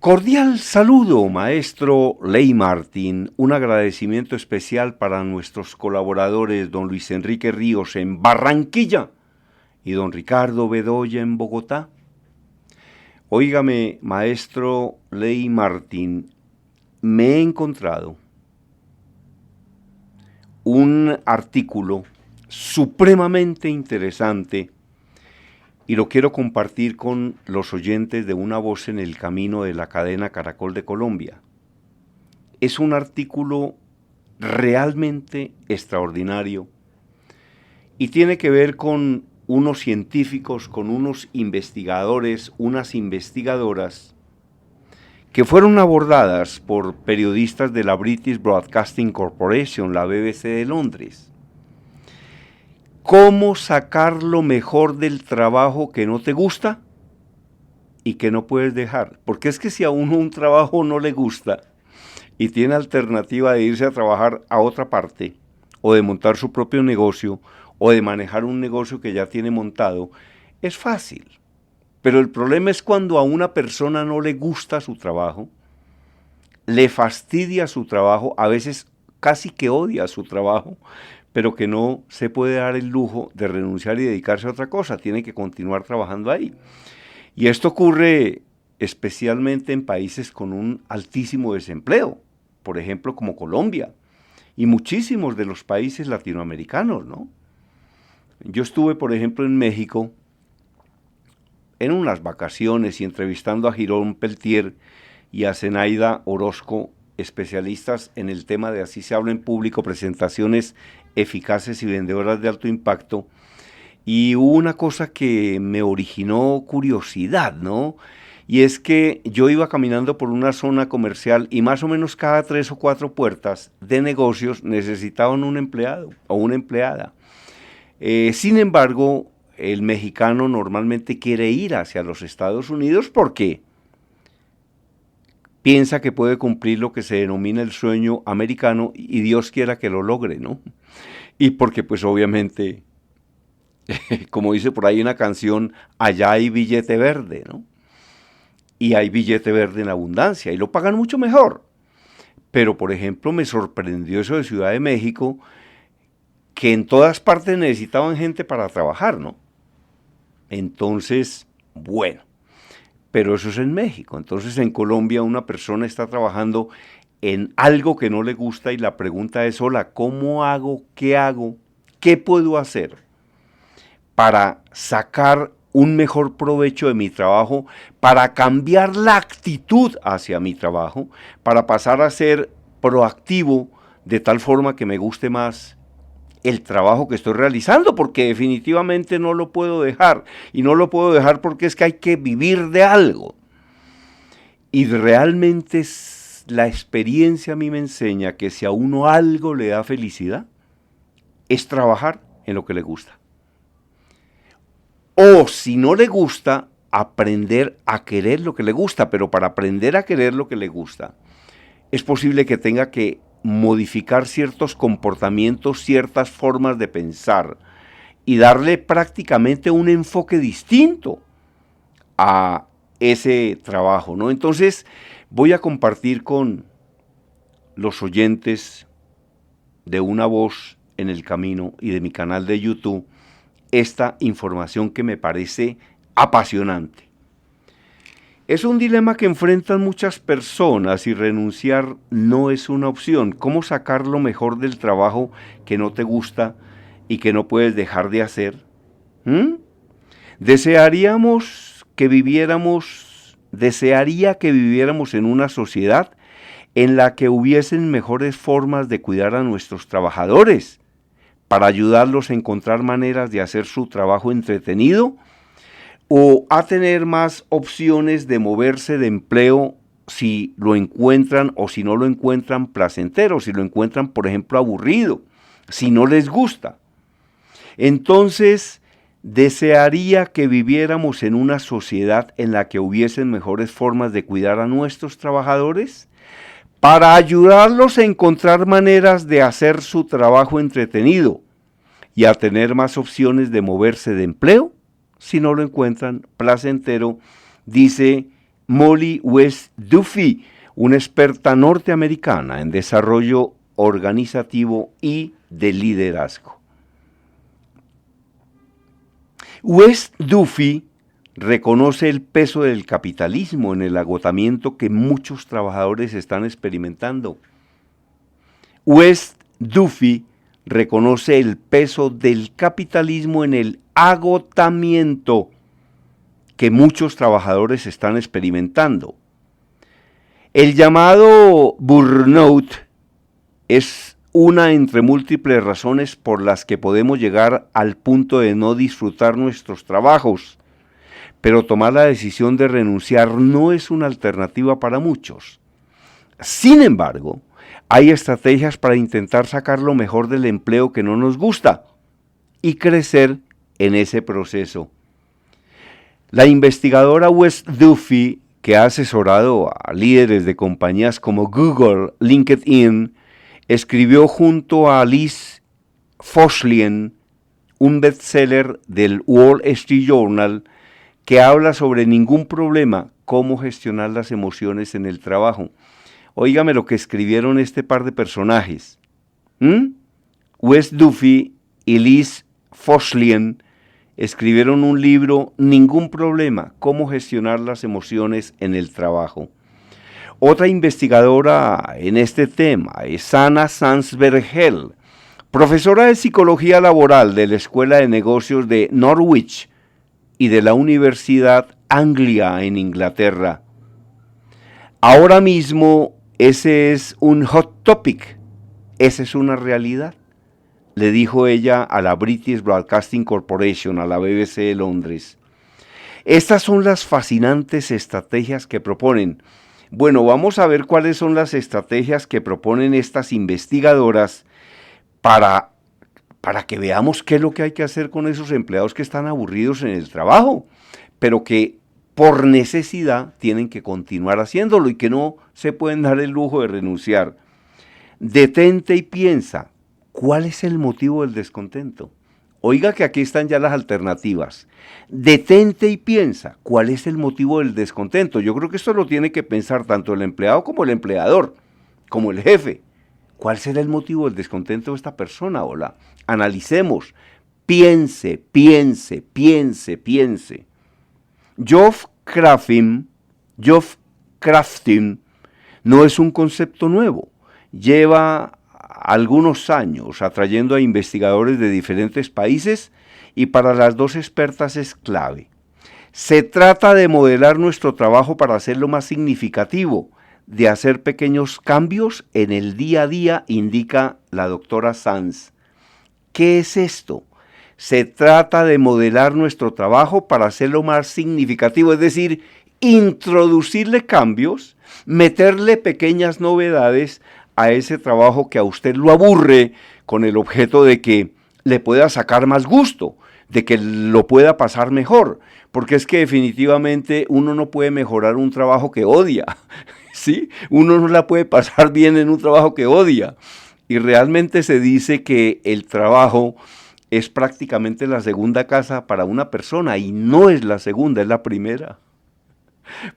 Cordial saludo, maestro Ley Martín. Un agradecimiento especial para nuestros colaboradores, don Luis Enrique Ríos en Barranquilla y don Ricardo Bedoya en Bogotá. Óigame, maestro Ley Martín, me he encontrado un artículo supremamente interesante y lo quiero compartir con los oyentes de Una Voz en el Camino de la cadena Caracol de Colombia. Es un artículo realmente extraordinario y tiene que ver con unos científicos, con unos investigadores, unas investigadoras que fueron abordadas por periodistas de la British Broadcasting Corporation, la BBC de Londres. ¿Cómo sacar lo mejor del trabajo que no te gusta y que no puedes dejar? Porque es que si a uno un trabajo no le gusta y tiene alternativa de irse a trabajar a otra parte, o de montar su propio negocio, o de manejar un negocio que ya tiene montado, es fácil. Pero el problema es cuando a una persona no le gusta su trabajo, le fastidia su trabajo, a veces casi que odia su trabajo, pero que no se puede dar el lujo de renunciar y dedicarse a otra cosa, tiene que continuar trabajando ahí. Y esto ocurre especialmente en países con un altísimo desempleo, por ejemplo como Colombia, y muchísimos de los países latinoamericanos, ¿no? Yo estuve, por ejemplo, en México, en unas vacaciones y entrevistando a Girón Peltier y a Zenaida Orozco, especialistas en el tema de Así se habla en público, presentaciones eficaces y vendedoras de alto impacto. Y hubo una cosa que me originó curiosidad, ¿no? Y es que yo iba caminando por una zona comercial y más o menos cada 3 o 4 puertas de negocios necesitaban un empleado o una empleada. Sin embargo, el mexicano normalmente quiere ir hacia los Estados Unidos porque piensa que puede cumplir lo que se denomina el sueño americano y Dios quiera que lo logre, ¿no? Y porque pues obviamente, como dice por ahí una canción, allá hay billete verde, ¿no? Y hay billete verde en abundancia y lo pagan mucho mejor. Pero por ejemplo me sorprendió eso de Ciudad de México, que en todas partes necesitaban gente para trabajar, ¿no? Entonces, bueno, pero eso es en México. Entonces en Colombia una persona está trabajando en algo que no le gusta y la pregunta es, hola, ¿cómo hago? ¿Qué puedo hacer para sacar un mejor provecho de mi trabajo, para cambiar la actitud hacia mi trabajo, para pasar a ser proactivo de tal forma que me guste más el trabajo que estoy realizando, porque definitivamente no lo puedo dejar, y no lo puedo dejar porque es que hay que vivir de algo. Y realmente la experiencia a mí me enseña que si a uno algo le da felicidad, es trabajar en lo que le gusta. O si no le gusta, aprender a querer lo que le gusta, pero para aprender a querer lo que le gusta, es posible que tenga que modificar ciertos comportamientos, ciertas formas de pensar y darle prácticamente un enfoque distinto a ese trabajo, ¿no? Entonces voy a compartir con los oyentes de Una Voz en el Camino y de mi canal de YouTube esta información que me parece apasionante. Es un dilema que enfrentan muchas personas y renunciar no es una opción. ¿Cómo sacar lo mejor del trabajo que no te gusta y que no puedes dejar de hacer? Desearía que viviéramos en una sociedad en la que hubiesen mejores formas de cuidar a nuestros trabajadores, para ayudarlos a encontrar maneras de hacer su trabajo entretenido, o a tener más opciones de moverse de empleo si lo encuentran o si no lo encuentran placentero, si lo encuentran, por ejemplo, aburrido, si no les gusta. Entonces, desearía que viviéramos en una sociedad en la que hubiesen mejores formas de cuidar a nuestros trabajadores para ayudarlos a encontrar maneras de hacer su trabajo entretenido y a tener más opciones de moverse de empleo si no lo encuentran placentero, dice Molly West Duffy, una experta norteamericana en desarrollo organizativo y de liderazgo. West Duffy reconoce el peso del capitalismo en el agotamiento que muchos trabajadores están experimentando. West Duffy reconoce el peso del capitalismo en el agotamiento que muchos trabajadores están experimentando. El llamado burnout es una entre múltiples razones por las que podemos llegar al punto de no disfrutar nuestros trabajos, pero tomar la decisión de renunciar no es una alternativa para muchos. Sin embargo, hay estrategias para intentar sacar lo mejor del empleo que no nos gusta y crecer en ese proceso. La investigadora West Duffy, que ha asesorado a líderes de compañías como Google, LinkedIn, escribió junto a Liz Fosslien un bestseller del Wall Street Journal que habla sobre ningún problema, cómo gestionar las emociones en el trabajo. Óigame lo que escribieron este par de personajes. West Duffy y Liz Fosslien escribieron un libro, Ningún problema, cómo gestionar las emociones en el trabajo. Otra investigadora en este tema es Anna Sandsberg-Hell, profesora de Psicología Laboral de la Escuela de Negocios de Norwich y de la Universidad Anglia en Inglaterra. Ahora mismo ese es un hot topic, esa es una realidad, le dijo ella a la British Broadcasting Corporation, a la BBC de Londres. Estas son las fascinantes estrategias que proponen. Bueno, vamos a ver cuáles son las estrategias que proponen estas investigadoras para que veamos qué es lo que hay que hacer con esos empleados que están aburridos en el trabajo, pero que por necesidad tienen que continuar haciéndolo y que no se pueden dar el lujo de renunciar. Detente y piensa, ¿cuál es el motivo del descontento? Oiga que aquí están ya las alternativas. Detente y piensa, ¿cuál es el motivo del descontento? Yo creo que esto lo tiene que pensar tanto el empleado como el empleador, como el jefe. ¿Cuál será el motivo del descontento de esta persona? Hola, analicemos, piense. Job crafting no es un concepto nuevo. Lleva algunos años atrayendo a investigadores de diferentes países y para las dos expertas es clave. Se trata de modelar nuestro trabajo para hacerlo más significativo, de hacer pequeños cambios en el día a día, indica la doctora Sands. ¿Qué es esto? Se trata de modelar nuestro trabajo para hacerlo más significativo, es decir, introducirle cambios, meterle pequeñas novedades a ese trabajo que a usted lo aburre, con el objeto de que le pueda sacar más gusto, de que lo pueda pasar mejor, porque es que definitivamente uno no puede mejorar un trabajo que odia, ¿sí? Uno no la puede pasar bien en un trabajo que odia, y realmente se dice que el trabajo es prácticamente la segunda casa para una persona, y no es la segunda, es la primera,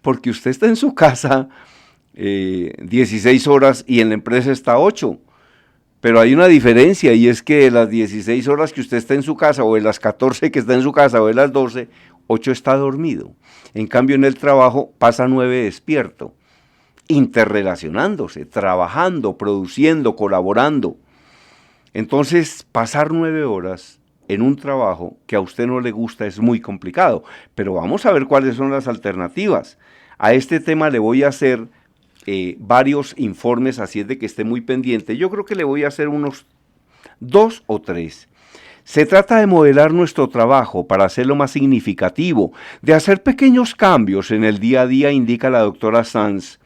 porque usted está en su casa 16 horas y en la empresa está 8, pero hay una diferencia y es que de las 16 horas que usted está en su casa o de las 14 que está en su casa o de las 12, 8 está dormido. En cambio en el trabajo pasa 9 despierto, interrelacionándose, trabajando, produciendo, colaborando. Entonces pasar 9 horas en un trabajo que a usted no le gusta es muy complicado, pero vamos a ver cuáles son las alternativas. A este tema le voy a hacer varios informes, así es de que esté muy pendiente. Yo creo que le voy a hacer unos 2 o 3. Se trata de modelar nuestro trabajo para hacerlo más significativo, de hacer pequeños cambios en el día a día, indica la doctora Sands.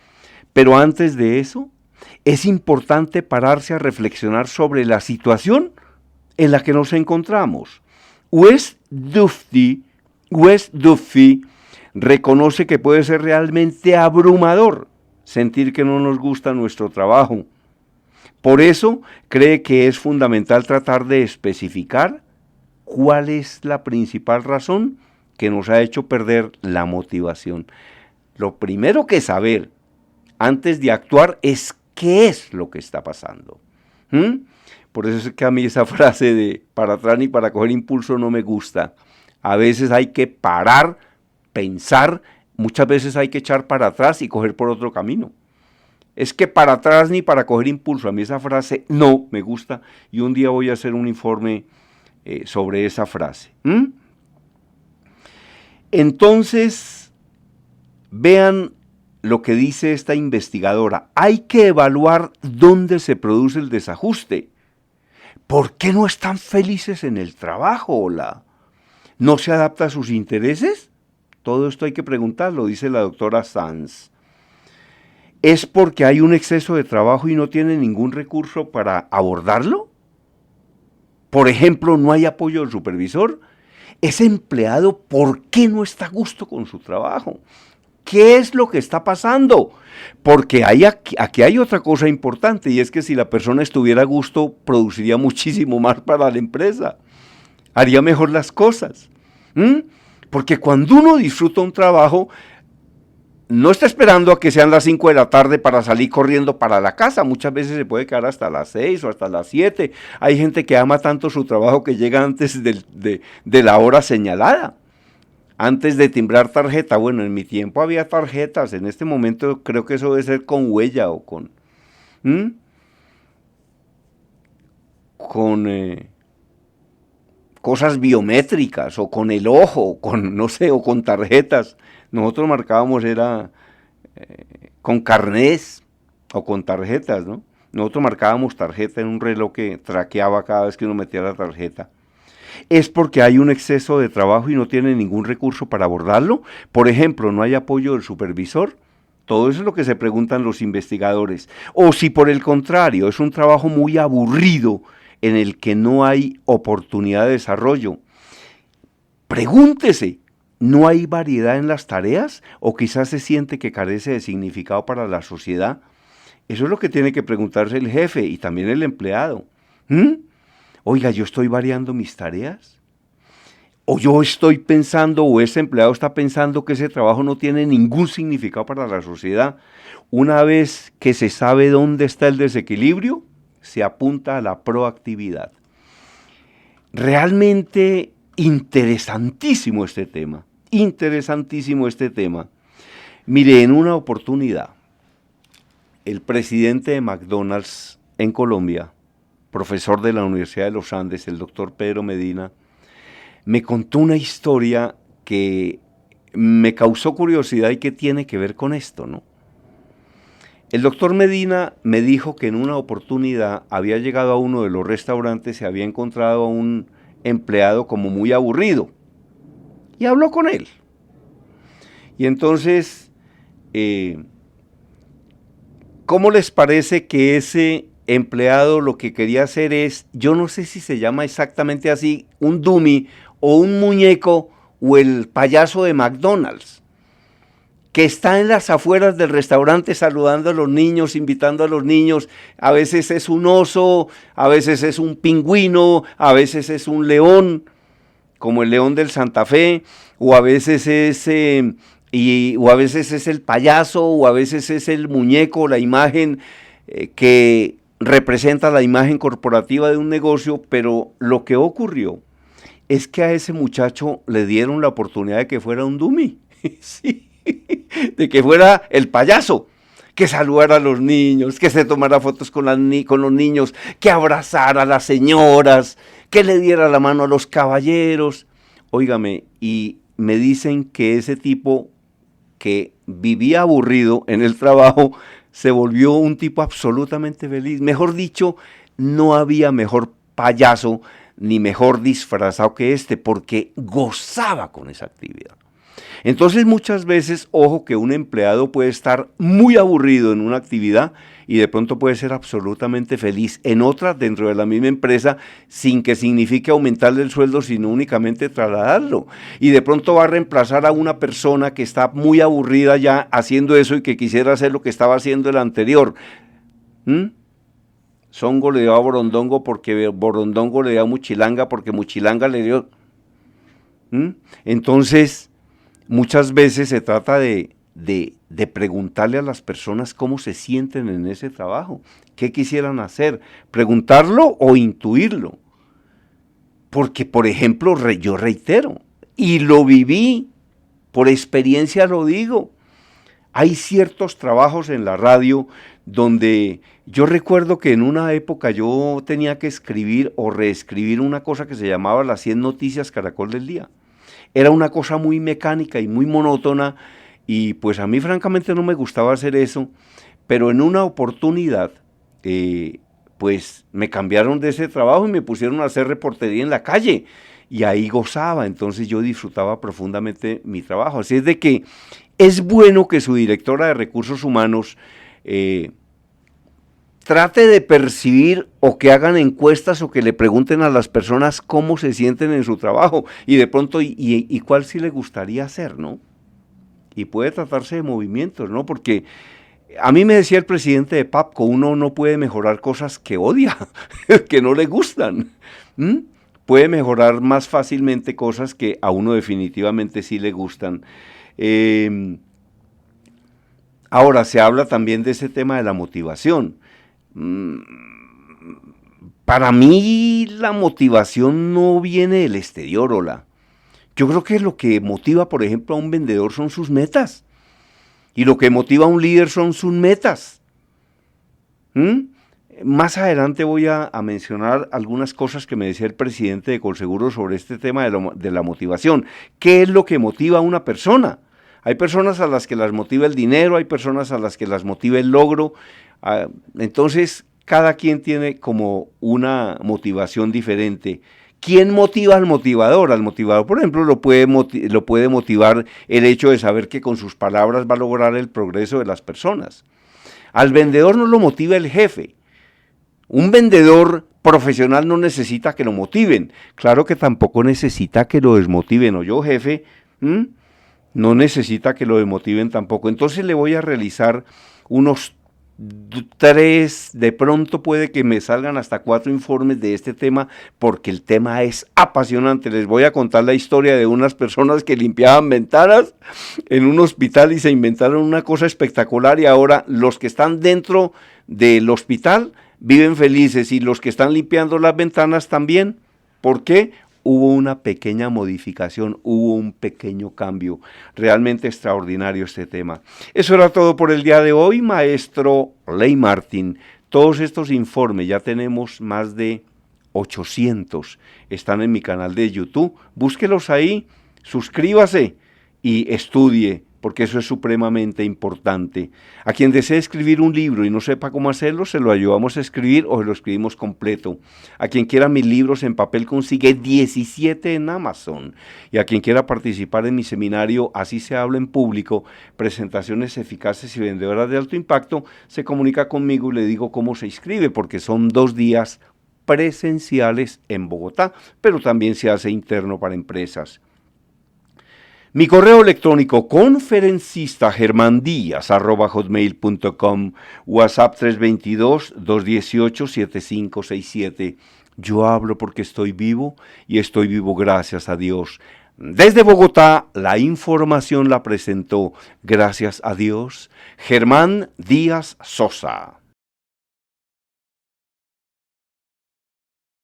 Pero antes de eso, es importante pararse a reflexionar sobre la situación en la que nos encontramos. West Duffy reconoce que puede ser realmente abrumador sentir que no nos gusta nuestro trabajo. Por eso cree que es fundamental tratar de especificar cuál es la principal razón que nos ha hecho perder la motivación. Lo primero que saber antes de actuar es qué es lo que está pasando. Por eso es que a mí esa frase de para atrás ni para coger impulso no me gusta. A veces hay que parar, pensar, muchas veces hay que echar para atrás y coger por otro camino. Es que para atrás ni para coger impulso. A mí esa frase no me gusta y un día voy a hacer un informe sobre esa frase. Entonces, vean lo que dice esta investigadora. Hay que evaluar dónde se produce el desajuste. ¿Por qué no están felices en el trabajo, Hola? ¿No se adapta a sus intereses? Todo esto hay que preguntarlo, dice la doctora Sanz. ¿Es porque hay un exceso de trabajo y no tiene ningún recurso para abordarlo? Por ejemplo, no hay apoyo del supervisor. Ese empleado, ¿por qué no está a gusto con su trabajo? ¿Qué es lo que está pasando? Porque aquí hay otra cosa importante, y es que si la persona estuviera a gusto, produciría muchísimo más para la empresa. Haría mejor las cosas. Porque cuando uno disfruta un trabajo, no está esperando a que sean las 5 de la tarde para salir corriendo para la casa. Muchas veces se puede quedar hasta las 6 o hasta las 7. Hay gente que ama tanto su trabajo que llega antes de la hora señalada. Antes de timbrar tarjeta. Bueno, en mi tiempo había tarjetas. En este momento creo que eso debe ser con huella o con cosas biométricas o con el ojo, con no sé, o con tarjetas. Nosotros marcábamos con carnés o con tarjetas, ¿no? Nosotros marcábamos tarjeta en un reloj que traqueaba cada vez que uno metía la tarjeta. ¿Es porque hay un exceso de trabajo y no tiene ningún recurso para abordarlo? Por ejemplo, ¿no hay apoyo del supervisor? Todo eso es lo que se preguntan los investigadores. O si por el contrario es un trabajo muy aburrido en el que no hay oportunidad de desarrollo. Pregúntese, ¿no hay variedad en las tareas? ¿O quizás se siente que carece de significado para la sociedad? Eso es lo que tiene que preguntarse el jefe y también el empleado. Oiga, ¿yo estoy variando mis tareas? ¿O yo estoy pensando, o ese empleado está pensando que ese trabajo no tiene ningún significado para la sociedad? Una vez que se sabe dónde está el desequilibrio, se apunta a la proactividad. Realmente interesantísimo este tema, Mire, en una oportunidad, el presidente de McDonald's en Colombia, profesor de la Universidad de los Andes, el doctor Pedro Medina, me contó una historia que me causó curiosidad y que tiene que ver con esto, ¿no? El doctor Medina me dijo que en una oportunidad había llegado a uno de los restaurantes y había encontrado a un empleado como muy aburrido y habló con él. Y entonces, ¿cómo les parece que ese empleado lo que quería hacer es, yo no sé si se llama exactamente así, un dummy o un muñeco o el payaso de McDonald's, que está en las afueras del restaurante saludando a los niños, invitando a los niños? A veces es un oso, a veces es un pingüino, a veces es un león, como el león del Santa Fe, o a veces es el payaso, o a veces es el muñeco, la imagen que representa la imagen corporativa de un negocio. Pero lo que ocurrió es que a ese muchacho le dieron la oportunidad de que fuera un dummy, sí, de que fuera el payaso, que saludara a los niños, que se tomara fotos con los niños, que abrazara a las señoras, que le diera la mano a los caballeros. Óigame, y me dicen que ese tipo que vivía aburrido en el trabajo se volvió un tipo absolutamente feliz. Mejor dicho, no había mejor payaso ni mejor disfrazado que este, porque gozaba con esa actividad. Entonces muchas veces, ojo, que un empleado puede estar muy aburrido en una actividad y de pronto puede ser absolutamente feliz en otra dentro de la misma empresa, sin que signifique aumentarle el sueldo, sino únicamente trasladarlo. Y de pronto va a reemplazar a una persona que está muy aburrida ya haciendo eso y que quisiera hacer lo que estaba haciendo el anterior. Zongo le dio a Borondongo porque Borondongo le dio a Muchilanga porque Muchilanga le dio. Entonces, muchas veces se trata de de preguntarle a las personas cómo se sienten en ese trabajo, qué quisieran hacer, preguntarlo o intuirlo. Porque, por ejemplo, yo reitero, y lo viví, por experiencia lo digo, hay ciertos trabajos en la radio donde yo recuerdo que en una época yo tenía que escribir o reescribir una cosa que se llamaba las 100 noticias Caracol del día. Era una cosa muy mecánica y muy monótona y pues a mí francamente no me gustaba hacer eso, pero en una oportunidad pues me cambiaron de ese trabajo y me pusieron a hacer reportería en la calle y ahí gozaba, entonces yo disfrutaba profundamente mi trabajo. Así es de que es bueno que su directora de recursos humanos trate de percibir o que hagan encuestas o que le pregunten a las personas cómo se sienten en su trabajo y de pronto y cuál sí le gustaría hacer, ¿no? Y puede tratarse de movimientos, ¿no? Porque a mí me decía el presidente de PAPCO, uno no puede mejorar cosas que odia, que no le gustan. Puede mejorar más fácilmente cosas que a uno definitivamente sí le gustan. Ahora, se habla también de ese tema de la motivación. Para mí la motivación no viene del exterior, Ola. Yo creo que lo que motiva, por ejemplo, a un vendedor son sus metas. Y lo que motiva a un líder son sus metas. Más adelante voy a mencionar algunas cosas que me decía el presidente de Colseguro sobre este tema de la motivación. ¿Qué es lo que motiva a una persona? Hay personas a las que las motiva el dinero, hay personas a las que las motiva el logro. Entonces, cada quien tiene como una motivación diferente. ¿Quién motiva al motivador? Al motivador, por ejemplo, lo puede motivar el hecho de saber que con sus palabras va a lograr el progreso de las personas. Al vendedor no lo motiva el jefe. Un vendedor profesional no necesita que lo motiven. Claro que tampoco necesita que lo desmotiven. O yo, jefe, no necesita que lo desmotiven tampoco. Entonces le voy a realizar unos 3, de pronto puede que me salgan hasta 4 informes de este tema, porque el tema es apasionante. Les voy a contar la historia de unas personas que limpiaban ventanas en un hospital y se inventaron una cosa espectacular, y ahora los que están dentro del hospital viven felices y los que están limpiando las ventanas también. ¿Por qué? Hubo una pequeña modificación, hubo un pequeño cambio. Realmente extraordinario este tema. Eso era todo por el día de hoy, maestro Ley Martin. Todos estos informes, ya tenemos más de 800, están en mi canal de YouTube. Búsquelos ahí, suscríbase y estudie, porque eso es supremamente importante. A quien desee escribir un libro y no sepa cómo hacerlo, se lo ayudamos a escribir o se lo escribimos completo. A quien quiera mis libros en papel, consigue 17 en Amazon. Y a quien quiera participar en mi seminario Así se habla en público, presentaciones eficaces y vendedoras de alto impacto, se comunica conmigo y le digo cómo se inscribe, porque son 2 días presenciales en Bogotá, pero también se hace interno para empresas. Mi correo electrónico conferencistagermandías@hotmail.com, WhatsApp 322-218-7567. Yo hablo porque estoy vivo y estoy vivo gracias a Dios. Desde Bogotá, la información la presentó, gracias a Dios, Germán Díaz Sosa.